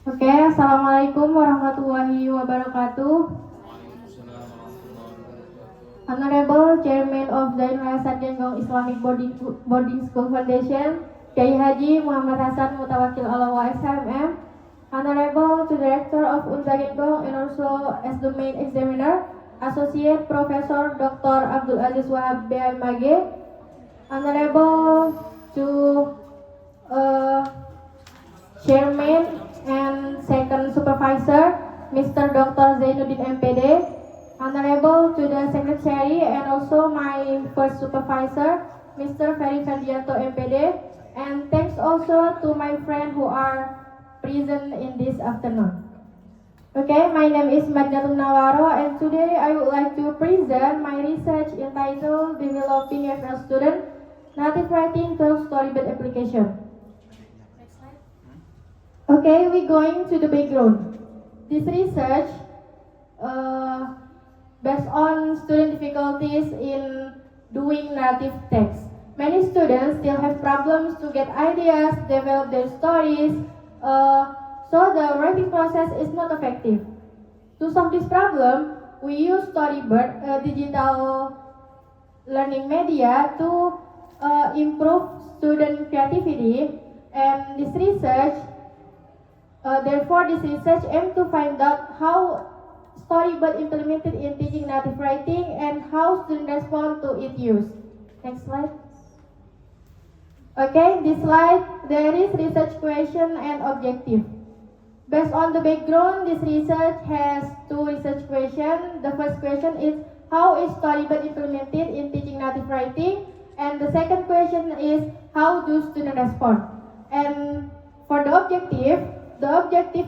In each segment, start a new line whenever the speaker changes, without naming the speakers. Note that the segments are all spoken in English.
Oke, Assalamualaikum warahmatullahi wabarakatuh. Honorable Chairman of the Yayasan Genggong Islamic Boarding School Foundation, Kiai Haji Muhammad Hasan Mutawakil Alawa SHMM, Honorable to Director of Unza Genggong and also as the main examiner, Associate Professor Dr. Abdul Aziz Wahab BMAG, Honorable to Chairman and Second Supervisor, Mr. Dr. Zainuddin MPD, Honorable to the Secretary and also my first supervisor, Mr. Ferry Ferdianto MPD, and thanks also to my friends who are present in this afternoon. Okay, my name is Madnatul Nawaro and today I would like to present my research entitled Developing FL Student Native Writing through Storyboard Application. Okay, we're going to the background. This research based on student difficulties in doing narrative text. Many students still have problems to get ideas, develop their stories, so the writing process is not effective. To solve this problem, we use Storyboard, a digital learning media, to improve student creativity, and this research therefore, this research aims to find out how Storyboard implemented in teaching native writing and how students respond to its use. Next slide. Okay, this slide, there is research question and objective. Based on the background, this research has two research questions. The first question is, how is Storyboard implemented in teaching native writing? And the second question is, how do students respond? And for the objective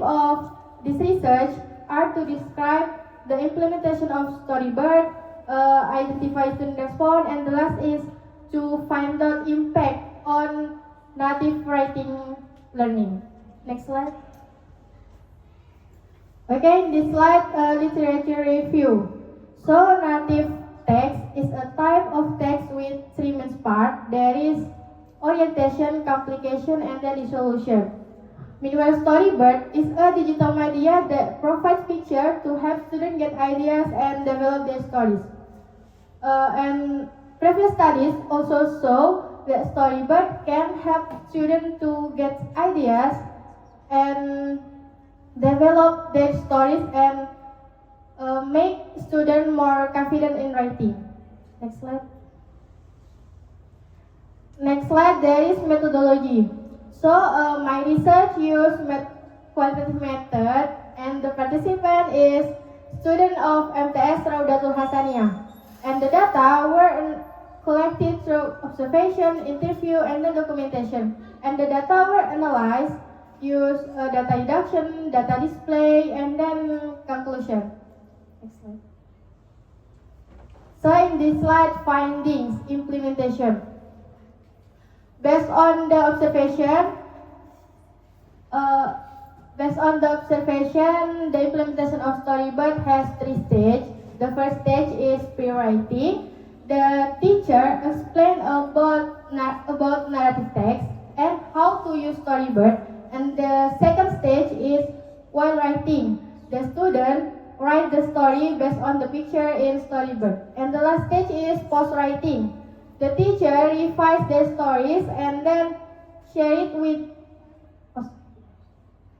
of this research are to describe the implementation of Storyboard, identify student response, and the last is to find out impact on native writing learning. Next slide. Okay, this slide, literature review. So, native text is a type of text with three main parts. There is orientation, complication, and then resolution. Meanwhile, Storyboard is a digital media that provides pictures to help students get ideas and develop their stories. And previous studies also show that Storyboard can help students to get ideas and develop their stories and make students more confident in writing. Next slide. Next slide, there is methodology. So my research used quantitative method, and the participant is student of MTS Raudatul Hasaniyah. And the data were collected through observation, interview, and then documentation. And the data were analyzed, use data reduction, data display, and then conclusion. Next slide. So in this slide, findings, implementation. Based on the observation, the implementation of Storyboard has three stages. The first stage is pre-writing. The teacher explains about narrative text and how to use Storyboard. And the second stage is while writing. The student write the story based on the picture in Storyboard. And the last stage is post-writing. The teacher revises their stories and then share it with,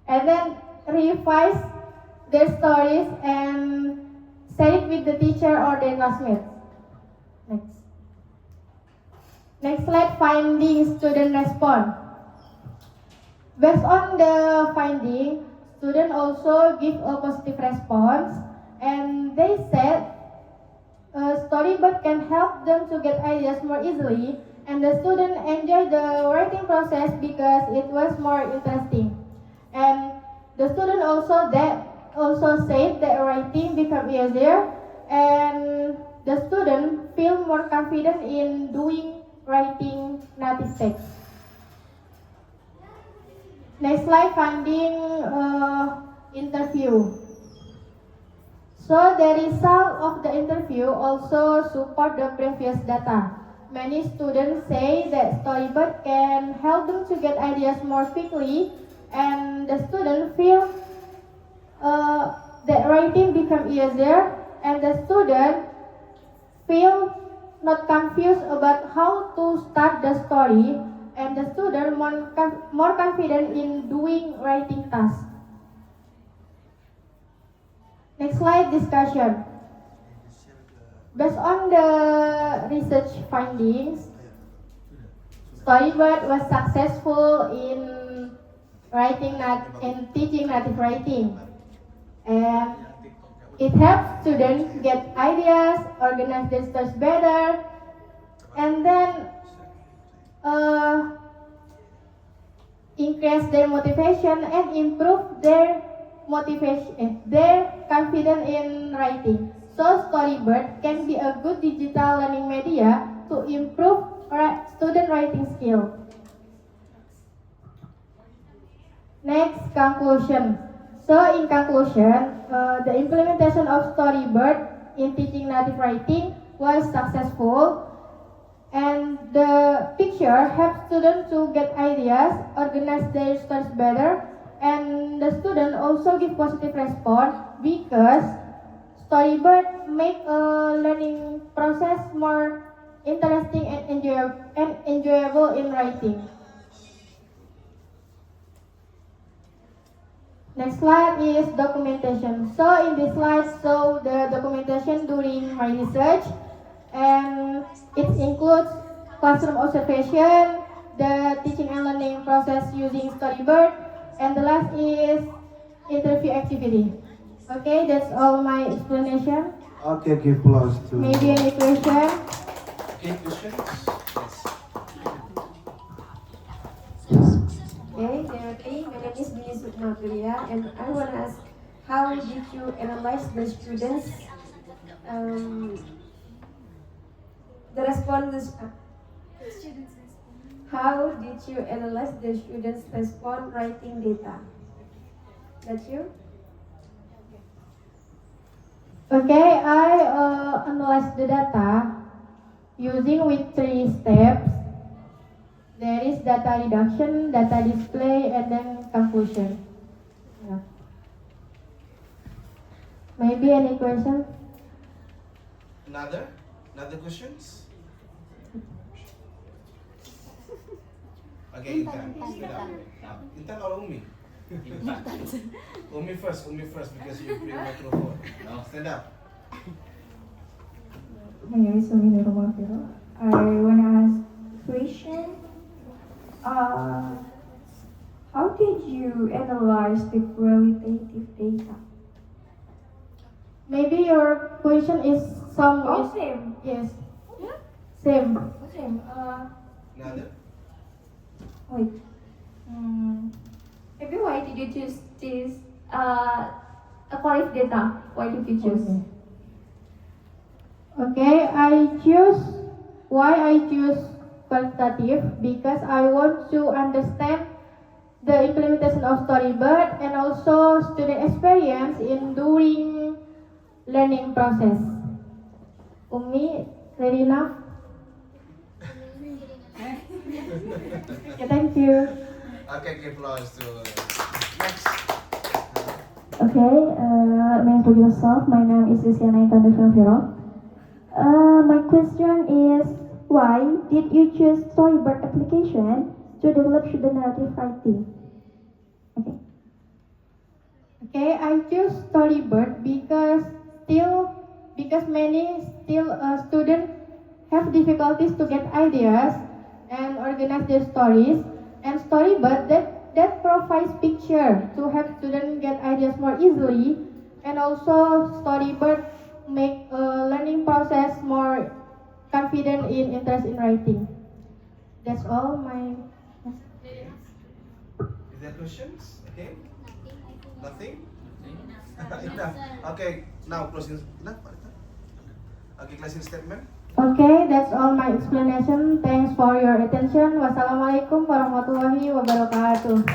and then revise their stories and share it with the teacher or their classmates. Next slide, findings, student response. Based on the finding, students also give a positive response, and they said Storyboard can help them to get ideas more easily, and the student enjoyed the writing process because it was more interesting. And the student also said that writing become easier, and the student feel more confident in doing writing native text. Next slide, funding interview. So the result of the interview also support the previous data. Many students say that Storyboard can help them to get ideas more quickly and the student feel that writing become easier, and the student feel not confused about how to start the story, and the student more confident in doing writing tasks. Next slide, discussion. Based on the research findings, Storybird was successful in teaching native writing, and it helps students get ideas, organize their stories better, and then increase their motivation and improve their confidence in writing. So Storybird can be a good digital learning media to improve student writing skill. Next, conclusion. So in conclusion, the implementation of Storybird in teaching native writing was successful, and the picture helps students to get ideas, organize their stories better, and the student also give positive response because Storybird make a learning process more interesting and enjoyable in writing. Next slide is documentation. So in this slide, show the documentation during my research, and it includes classroom observation, the teaching and learning process using Storybird, and the last is interview activity. Okay, that's all my explanation.
Okay, give applause to.
Maybe any question?
Okay, questions?
Okay, my name is Dini Sukmapriya, and I want to ask, how did you analyze the students, the responses? How did you analyze the students' response writing data? That's you?
Okay, I analyze the data using with 3 steps. There is data reduction, data display, and then conclusion. Yeah. Maybe any question?
Another questions? Okay, Intan. Intan or Umi? Umi first because you bring microphone. Now stand up.
My name is Umi Nurul Mafiro. I want to ask question. How did you analyze the qualitative data?
Maybe your question is some
Oh, same.
Yes. Same.
Same.
Another?
Wait. Maybe why did you choose this qualitative data? Why did you choose?
Okay, why I choose qualitative because I want to understand the implementation of Storybird and also student experience in doing learning process. Umi, ready enough? Okay, thank you.
Okay, give applause to next.
Okay, let me introduce myself. My name is Isyana Intan Devil. My question is, why did you choose Storybird application to develop student narrative writing? Okay.
Okay, I choose Storybird because many students have difficulties to get ideas and organize their stories, and Storybird that provides picture to help students get ideas more easily, and also Storybird make a learning process more confident in interest in writing. That's all my.
Is there questions? Okay. Nothing? Enough. Okay, now closing. Enough? Okay, closing statement.
Okay, that's all my explanation. Thanks for your attention. Wassalamualaikum warahmatullahi wabarakatuh.